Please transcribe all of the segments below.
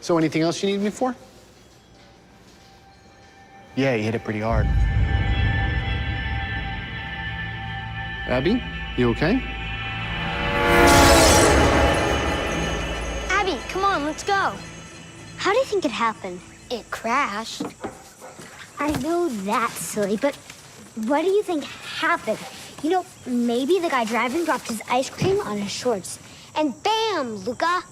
So anything else you need me for? Yeah, you hit it pretty hard. Abby, you okay? Abby, come on, let's go. How do you think it happened? It crashed. I know that's silly, but what do you think happened? You know, maybe the guy driving dropped his ice cream on his shorts. And bam, Luca!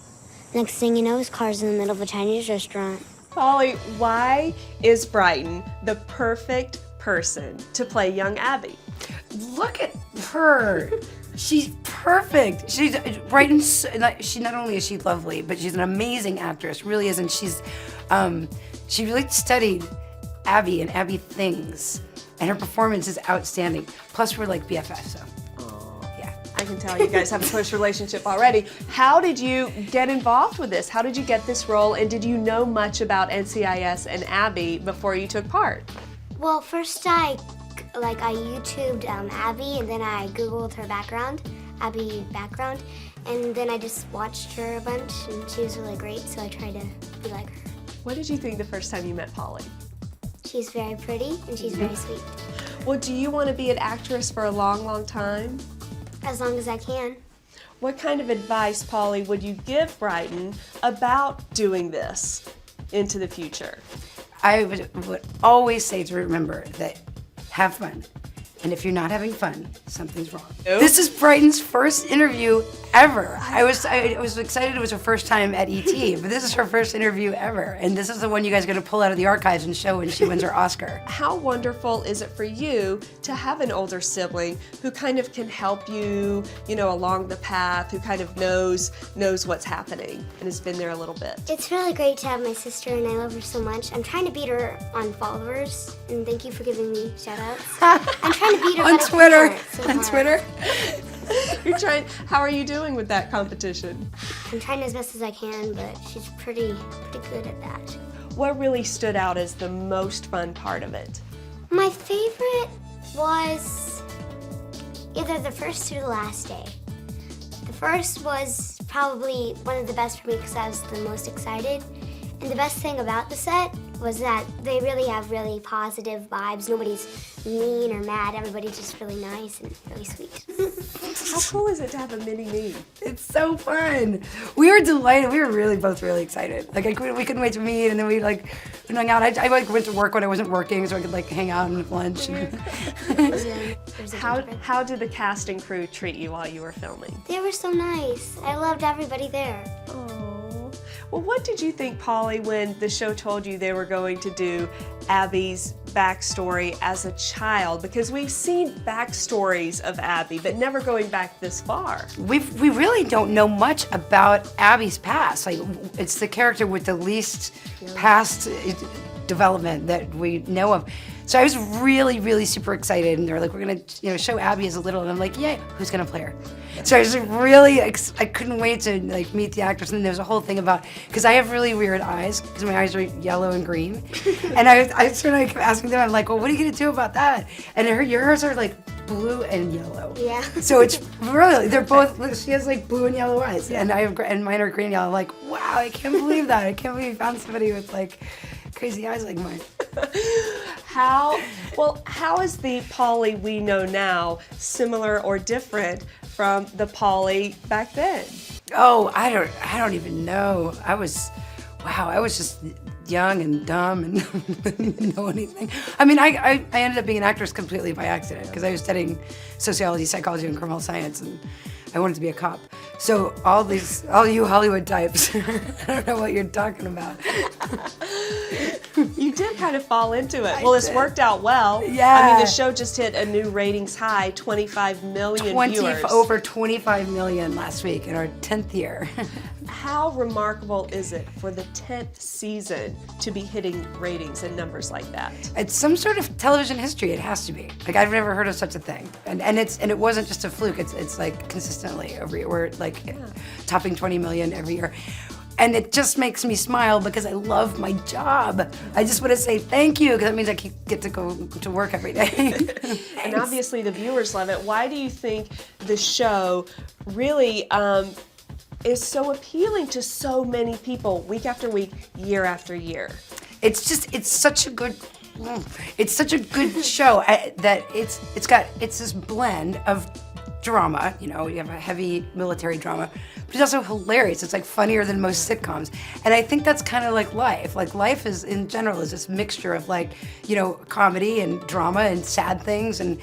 Next thing you know, his car's in the middle of a Chinese restaurant. Pauley, why is Brighton the perfect person to play young Abby? Look at her. She's perfect. She's Brighton's. She not only is she lovely, but she's an amazing actress. Really is, and she really studied Abby and Abby things, and her performance is outstanding. Plus, we're like BFFs, so. I can tell you guys have a close relationship already. How did you get involved with this? How did you get this role? And did you know much about NCIS and Abby before you took part? Well, first I YouTubed Abby, and then I Googled her background, Abby background, and then I just watched her a bunch, and she was really great, so I tried to be like her. What did you think the first time you met Pauley? She's very pretty, and she's very sweet. Well, do you want to be an actress for a long, long time? As long as I can. What kind of advice, Pauley, would you give Brighton about doing this into the future? I would always say to remember that have fun. And if you're not having fun, something's wrong. Nope. This is Brighton's first interview ever. I was excited it was her first time at ET, but this is her first interview ever. And this is the one you guys are gonna pull out of the archives and show when she wins her Oscar. How wonderful is it for you to have an older sibling who kind of can help you, along the path, who kind of knows what's happening and has been there a little bit? It's really great to have my sister, and I love her so much. I'm trying to beat her on followers, and thank you for giving me shout-outs. I'm trying to beat her on but Twitter. I can't, so On hard. Twitter. You're trying. How are you doing with that competition? I'm trying as best as I can, but she's pretty good at that. What really stood out as the most fun part of it? My favorite was either the first or the last day. The first was probably one of the best for me because I was the most excited. And the best thing about the set was that they really have really positive vibes. Nobody's mean or mad. Everybody's just really nice and really sweet. How cool is it to have a mini-me? It's so fun. We were delighted. We were both really excited. We couldn't wait to meet, and then we hung out. I went to work when I wasn't working, so I could hang out and have lunch. How did the cast and crew treat you while you were filming? They were so nice. I loved everybody there. Oh. Well, what did you think, Pauley, when the show told you they were going to do Abby's backstory as a child? Because we've seen backstories of Abby, but never going back this far. We really don't know much about Abby's past. It's the character with the least past development that we know of. So I was really super excited, and they were like, we're gonna show Abby as a little, and I'm like, yay, who's gonna play her? So I was really, I couldn't wait to meet the actress, and then there was a whole thing about, because I have really weird eyes, because my eyes are yellow and green, and I sort of kept asking them, I'm like, well, what are you gonna do about that? And yours are blue and yellow. Yeah. So it's really, they're both, she has blue and yellow eyes, and mine are green and yellow. I'm like, wow, I can't believe that. I can't believe you found somebody with crazy eyes like mine. How is the Pauley we know now similar or different from the Pauley back then? Oh, I don't even know. I was just young and dumb and didn't know anything. I mean, I ended up being an actress completely by accident because I was studying sociology, psychology, and criminal science, and I wanted to be a cop. So all you Hollywood types, I don't know what you're talking about. You did kind of fall into it. Well, it's worked out well. Yeah. I mean, the show just hit a new ratings high, 25 million viewers. Over 25 million last week in our 10th year. How remarkable is it for the 10th season to be hitting ratings and numbers like that? It's some sort of television history. It has to be. I've never heard of such a thing. And it wasn't just a fluke. It's consistently every year. We're topping 20 million every year. And it just makes me smile because I love my job. I just want to say thank you because that means I get to go to work every day. And obviously the viewers love it. Why do you think the show really is so appealing to so many people week after week, year after year. It's such a good show that it's this blend of drama. You know, you have a heavy military drama, but it's also hilarious. It's like funnier than most sitcoms, and I think that's kind of like life. Like life is in general is this mixture of like, you know, comedy and drama and sad things and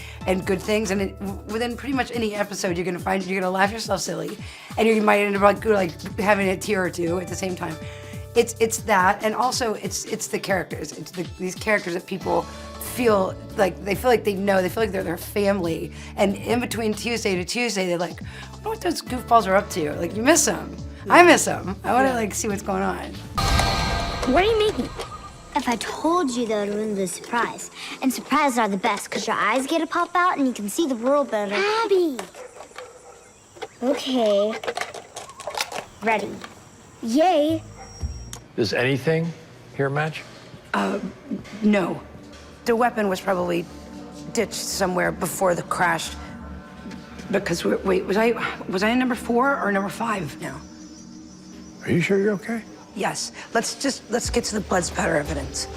good things, and within pretty much any episode you're gonna laugh yourself silly, and you might end up like having a tear or two at the same time. It's that, and also it's the characters. It's these characters that people feel like they feel like they're their family. And in between Tuesday to Tuesday, they're like, I wonder what those goofballs are up to. Like, you miss them. Yeah. I miss them. I want to like see what's going on. What are you making? If I told you that it would ruin the surprise. And surprises are the best because your eyes get to pop out and you can see the world better. Abby! Okay. Ready. Yay! Does anything here match? No. The weapon was probably ditched somewhere before the crash. Because wait, was I in number 4 or number 5 now? Are you sure you're okay? Yes. Let's get to the blood spatter evidence.